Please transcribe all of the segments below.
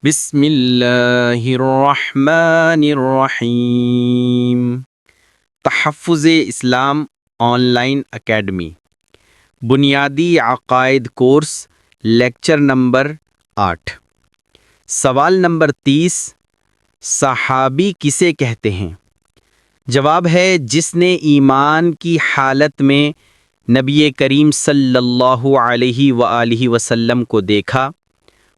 بسم اللہ الرحمن الرحیم۔ تحفظ اسلام آن لائن اکیڈمی بنیادی عقائد کورس لیکچر نمبر 8۔ سوال نمبر 30، صحابی کسے کہتے ہیں؟ جواب ہے جس نے ایمان کی حالت میں نبی کریم صلی اللہ علیہ وآلہ وسلم کو دیکھا،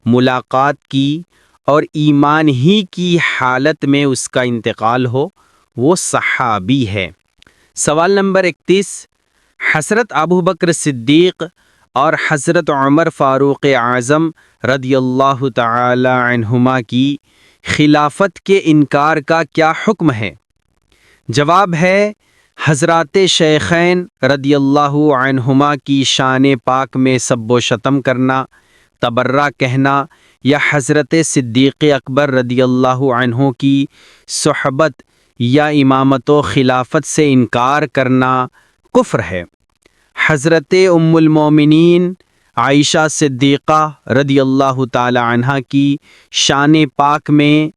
ملاقات کی اور ایمان ہی کی حالت میں اس کا انتقال ہو، وہ صحابی ہے۔ سوال نمبر 31، حضرت ابوبکر صدیق اور حضرت عمر فاروق اعظم رضی اللہ تعالی عنہما کی خلافت کے انکار کا کیا حکم ہے؟ جواب ہے حضرات شیخین رضی اللہ عنہما کی شان پاک میں سب و شتم کرنا، تبرہ کہنا یا حضرت صدیق اکبر رضی اللہ عنہ کی صحبت یا امامت و خلافت سے انکار کرنا کفر ہے۔ حضرت ام المومنین عائشہ صدیقہ رضی اللہ تعالی عنہ کی شان پاک میں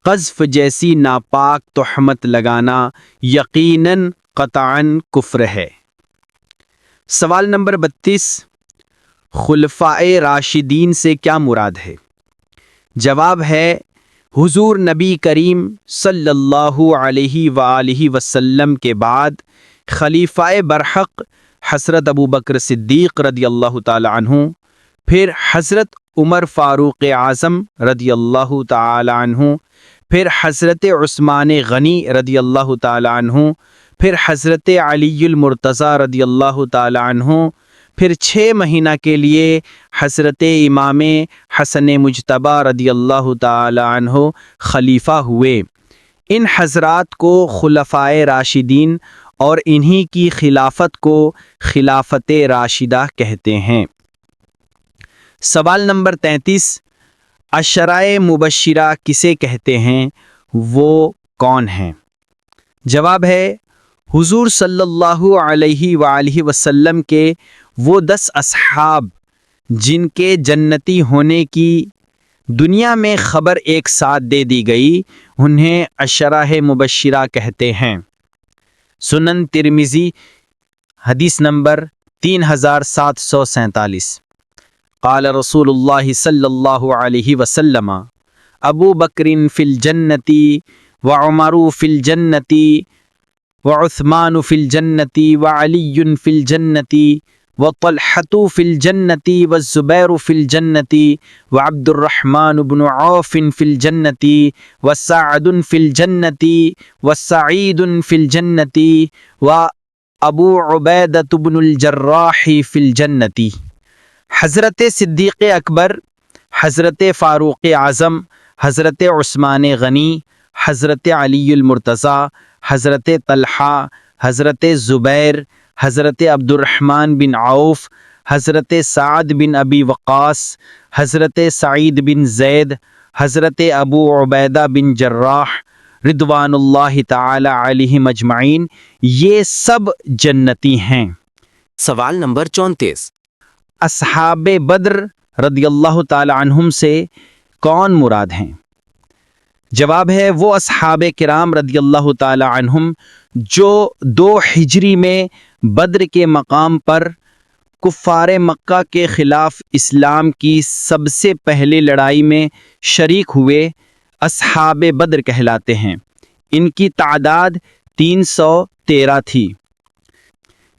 قذف جیسی ناپاک تہمت لگانا یقیناً قطعاً کفر ہے۔ سوال نمبر 32، خلفائے راشدین سے کیا مراد ہے؟ جواب ہے حضور نبی کریم صلی اللہ علیہ وآلہ وسلم کے بعد خلیفہ برحق حضرت ابوبکر صدیق رضی اللہ تعالی عنہ، پھر حضرت عمر فاروق اعظم رضی اللہ تعالی عنہ، پھر حضرت عثمان غنی رضی اللہ تعالی عنہ، پھر حضرت علی المرتضی رضی اللہ تعالی عنہ، پھر 6 مہینہ کے لیے حضرت امام حسن مجتبی رضی اللہ تعالی عنہ خلیفہ ہوئے۔ ان حضرات کو خلفائے راشدین اور انہی کی خلافت کو خلافت راشدہ کہتے ہیں۔ سوال نمبر 33، عشرۂ مبشرہ کسے کہتے ہیں؟ وہ کون ہیں؟ جواب ہے حضور صلی اللہ علیہ وآلہ وسلم کے وہ 10 اصحاب جن کے جنتی ہونے کی دنیا میں خبر ایک ساتھ دے دی گئی، انہیں عشرۂ مبشرہ کہتے ہیں۔ سنن ترمذی حدیث نمبر 3747۔ قال رسول اللہ صلی اللہ علیہ وسلم ابو بکر فی الجنتی وعمر فی الجنتی وعثمان فی الجنتی وعلی فی الجنتی وطلحۃ فی الجنتی والزبیر فی الجنتی وعبد الرحمن بن عوف فی الجنتی وسعد فی الجنتی وسعید فی الجنتی وابو عبیدۃ بن الجراح فی الجنتی۔ حضرت صدیق اکبر، حضرت فاروق اعظم، حضرت عثمان غنی، حضرت علی المرتضی، حضرت طلحہ، حضرت زبیر، حضرت عبد الرحمن بن عوف، حضرت سعد بن ابی وقاص، حضرت سعید بن زید، حضرت ابو عبیدہ بن جراح رضوان اللہ تعالی علیہم اجمعین، یہ سب جنتی ہیں۔ سوال نمبر 34، اصحاب بدر رضی اللہ تعالی عنہم سے کون مراد ہیں؟ جواب ہے وہ اصحاب کرام رضی اللہ تعالی عنہم جو 2 ہجری میں بدر کے مقام پر کفار مکہ کے خلاف اسلام کی سب سے پہلے لڑائی میں شریک ہوئے، اصحاب بدر کہلاتے ہیں۔ ان کی تعداد 313 تھی۔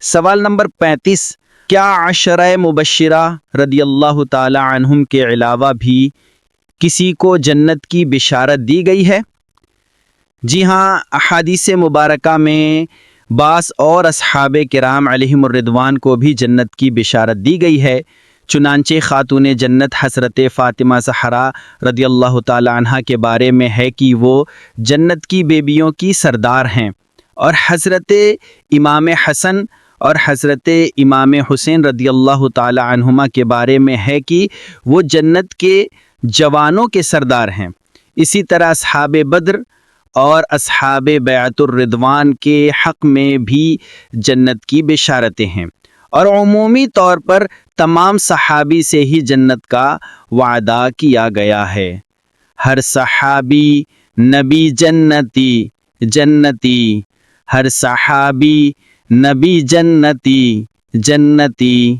سوال نمبر 35، کیا عشرۂ مبشرہ رضی اللہ تعالی عنہم کے علاوہ بھی کسی کو جنت کی بشارت دی گئی ہے؟ جی ہاں، احادیث مبارکہ میں بعض اور اصحاب کرام علیہم الرضوان کو بھی جنت کی بشارت دی گئی ہے۔ چنانچہ خاتون جنت حضرت فاطمہ زہرا رضی اللہ تعالی عنہ کے بارے میں ہے کہ وہ جنت کی بیبیوں کی سردار ہیں، اور حضرت امام حسن اور حضرت امام حسین رضی اللہ تعالی عنہما کے بارے میں ہے کہ وہ جنت کے جوانوں کے سردار ہیں۔ اسی طرح اصحاب بدر اور اصحاب بیعت الرضوان کے حق میں بھی جنت کی بشارتیں ہیں، اور عمومی طور پر تمام صحابی سے ہی جنت کا وعدہ کیا گیا ہے۔ ہر صحابی نبی جنتی جنتی، ہر صحابی نبی جنتی جنتی.